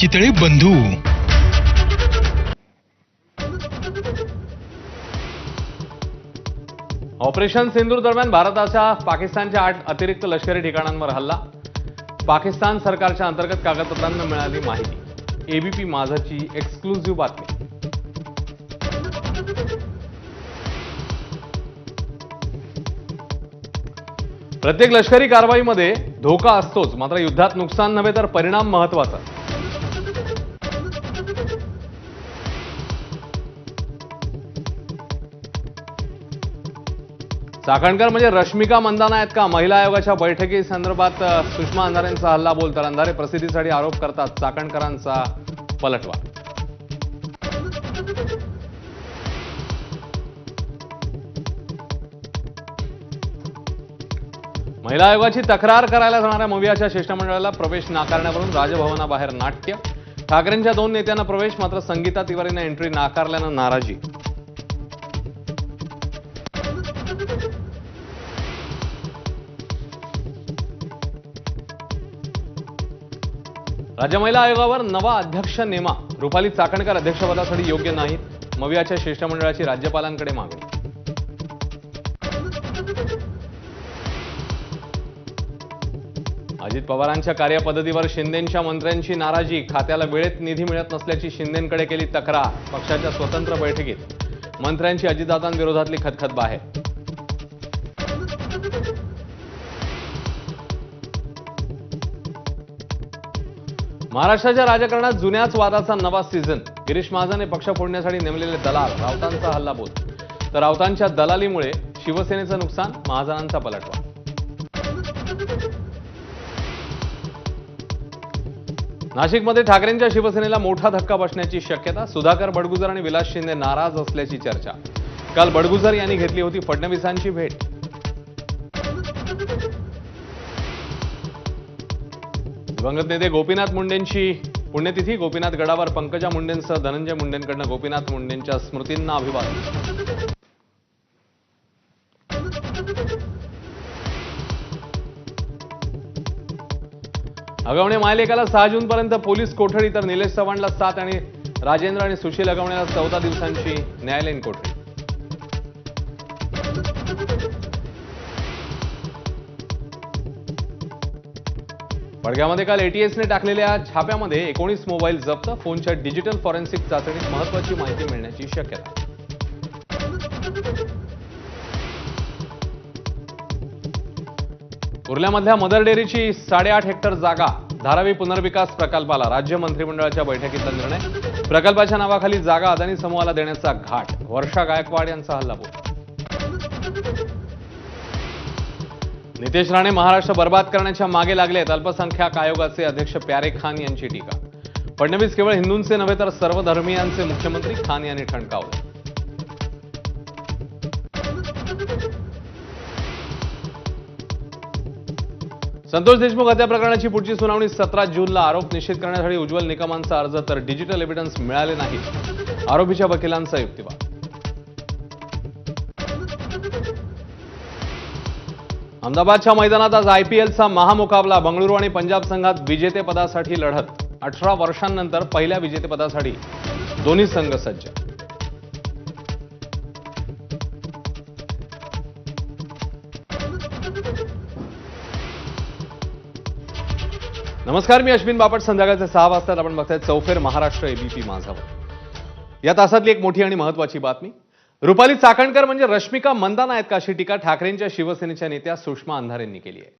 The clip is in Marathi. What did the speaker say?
चितळे बंधू. ऑपरेशन सिंदूर दरम्यान भारताच्या पाकिस्तानच्या 8 अतिरिक्त लष्करी ठिकाणांवर हल्ला. पाकिस्तान सरकारच्या अंतर्गत कागदपत्रांना मिळाली माहिती. एबीपी माझाची एक्सक्लुझिव्ह बातमी. प्रत्येक लष्करी कारवाईमध्ये धोका असतोच, मात्र युद्धात नुकसान नव्हे तर परिणाम महत्वाचा. चाकणकर म्हणजे रश्मिका मंदाना आहेत का? महिला आयोगाच्या बैठकीसंदर्भात सुषमा अंधारेंचा हल्लाबोल. तर अंधारे प्रसिद्धीसाठी आरोप करतात. चाकणकरांचा पलटवार. महिला आयोगाची तक्रार करायला जाणाऱ्या मवियाच्या शिष्टमंडळाला प्रवेश नाकारण्यावरून राजभवनाबाहेर नाट्य. ठाकरेंच्या 2 नेत्यांना प्रवेश, मात्र संगीता तिवारींना एंट्री नाकारल्यानं नाराजी. राज्य महिला आयोगावर नवा अध्यक्ष नेमा. रुपाली चाकणकर अध्यक्षपदासाठी योग्य नाहीत. मवियाच्या शिष्टमंडळाची राज्यपालांकडे मागणी. अजित पवारांच्या कार्यपद्धतीवर शिंदेंच्या मंत्र्यांची नाराजी. खात्याला वेळेत निधी मिळत नसल्याची शिंदेंकडे केली तक्रार. पक्षाच्या स्वतंत्र बैठकीत मंत्र्यांची अजितदादांविरोधातली खतखत बाहेर. महाराष्ट्राच्या राजकारणात जुन्याच वादाचा नवा सीझन. गिरीश महाजन हे पक्ष फोडण्यासाठी नेमलेले दलाल. राऊतांचा हल्लाबोल. तर राऊतांच्या दलालीमुळे शिवसेनेचं नुकसान, महाजनांचा पलटवार. नाशिकमध्ये ठाकरेंच्या शिवसेनेला मोठा धक्का बसण्याची शक्यता. सुधाकर बडगुजर आणि विलास शिंदे नाराज असल्याची चर्चा. काल बडगुजर यांनी घेतली होती फडणवीसांची भेट. दिवंगत नेते गोपीनाथ मुंडेंची पुण्यतिथी. गोपीनाथ गडावर पंकजा मुंडेंसह धनंजय मुंडेंकडून गोपीनाथ मुंडेंच्या स्मृतींना अभिवादन. अगवणे मायलेकाला 6 जूनपर्यंत पोलीस कोठडी. तर निलेश चव्हाणला 7 आणि राजेंद्र आणि सुशील अगवणेला 14 दिवसांची न्यायालयीन कोठडी. पडग्यामध्ये काल एटीएसने टाकलेल्या छाप्यामध्ये 19 मोबाईल जप्त. फोनच्या डिजिटल फॉरेन्सिक चाचणीत महत्वाची माहिती मिळण्याची शक्यता. कुर्ल्यामधल्या मदर डेअरीची 8.5 हेक्टर जागा धारावी पुनर्विकास प्रकल्पाला. राज्य मंत्रिमंडळाच्या बैठकीतला निर्णय. प्रकल्पाच्या नावाखाली जागा अदानी समूहाला देण्याचा घाट. वर्षा गायकवाड यांचा हल्लाबोल. नितेश राणे महाराष्ट्र बर्बाद करण्याच्या मागे लागलेत. अल्पसंख्याक आयोगाचे अध्यक्ष प्यारे खान यांची टीका. फडणवीस केवळ हिंदूंचे नव्हे तर सर्व धर्मीयांचे मुख्यमंत्री. खान यांनी ठणकावलं. संतोष देशमुख हत्या प्रकरणाची पुढची सुनावणी 17 जूनला. आरोप निश्चित करण्यासाठी उज्ज्वल निकमांचा अर्ज. तर डिजिटल एव्हिडन्स मिळाले नाही. आरोपीच्या वकिलांचा युक्तिवाद. अहमदाबादच्या मैदानात आज आयपीएलचा महामुकाबला. बंगळुरू आणि पंजाब संघात विजेतेपदासाठी लढत. 18 वर्षांनंतर पहिल्या विजेतेपदासाठी दोन्ही संघ सज्ज. नमस्कार, मी अश्विन बापट. संध्याकाळचे 6 वाजता आपण बघताय चौफेर महाराष्ट्र एबीपी माझावर. या तासातली एक मोठी आणि महत्वाची बातमी. रुपाली चाकणकर म्हणजे रश्मिका मंदाना आहेत का, अशी टीका ठाकरेंच्या शिवसेनेच्या नेत्या सुषमा अंधारेंनी केली आहे.